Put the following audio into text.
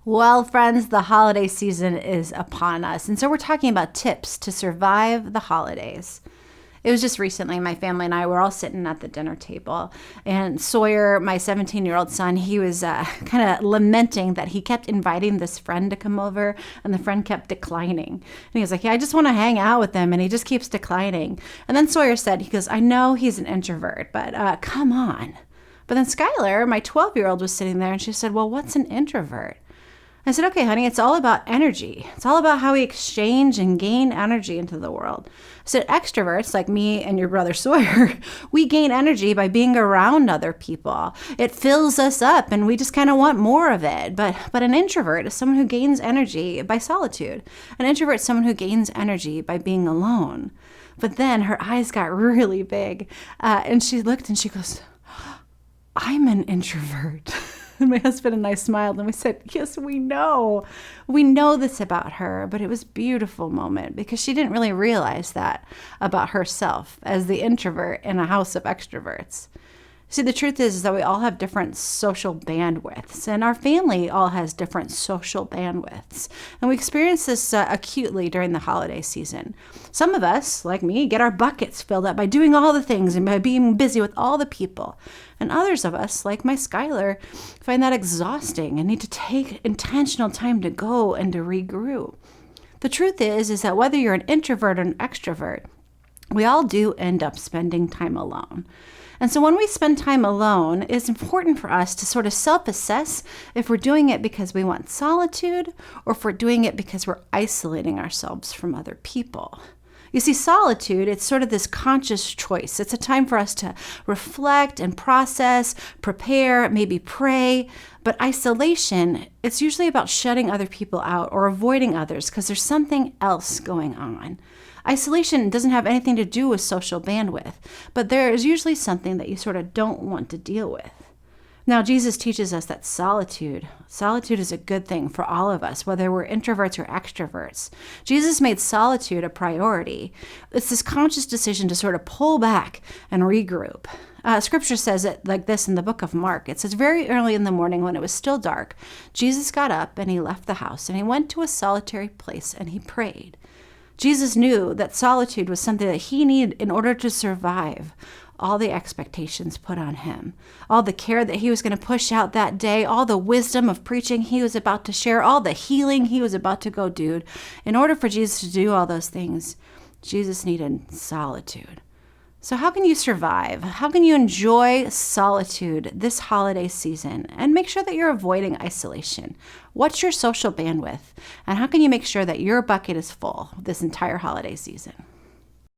Well, friends, the holiday season is upon us. And so we're talking about tips to survive the holidays. It was just recently, my family and I were all sitting at the dinner table. And Sawyer, my 17-year-old son, he was kind of lamenting that he kept inviting this friend to come over and the friend kept declining. And he was like, yeah, I just want to hang out with him. And he just keeps declining. And then Sawyer said, he goes, I know he's an introvert, but come on. But then Skylar, my 12-year-old, was sitting there and she said, well, what's an introvert? I said, okay, honey, it's all about energy. It's all about how we exchange and gain energy into the world. I said, extroverts like me and your brother Sawyer, we gain energy by being around other people. It fills us up and we just kind of want more of it. But an introvert is someone who gains energy by solitude. An introvert is someone who gains energy by being alone. But then her eyes got really big and she looked and she goes, I'm an introvert. And my husband and I smiled and we said, yes, we know. We know this about her, but it was a beautiful moment because she didn't really realize that about herself as the introvert in a house of extroverts. See, the truth is that we all have different social bandwidths, and our family all has different social bandwidths. And we experience this acutely during the holiday season. Some of us, like me, get our buckets filled up by doing all the things and by being busy with all the people. And others of us, like my Skylar, find that exhausting and need to take intentional time to go and to regroup. The truth is that whether you're an introvert or an extrovert, we all do end up spending time alone. And so when we spend time alone, it's important for us to sort of self-assess if we're doing it because we want solitude or if we're doing it because we're isolating ourselves from other people. You see, solitude, it's sort of this conscious choice. It's a time for us to reflect and process, prepare, maybe pray. But isolation, it's usually about shutting other people out or avoiding others because there's something else going on. Isolation doesn't have anything to do with social bandwidth, but there is usually something that you sort of don't want to deal with. Now, Jesus teaches us that solitude is a good thing for all of us, whether we're introverts or extroverts. Jesus made solitude a priority. It's this conscious decision to sort of pull back and regroup. Scripture says it like this in the book of Mark. It says, very early in the morning when it was still dark, Jesus got up and he left the house and he went to a solitary place and he prayed. Jesus knew that solitude was something that he needed in order to survive all the expectations put on him, all the care that he was going to push out that day, all the wisdom of preaching he was about to share, all the healing he was about to go do. In order for Jesus to do all those things, Jesus needed solitude. So how can you survive? How can you enjoy solitude this holiday season and make sure that you're avoiding isolation? What's your social bandwidth? And how can you make sure that your bucket is full this entire holiday season?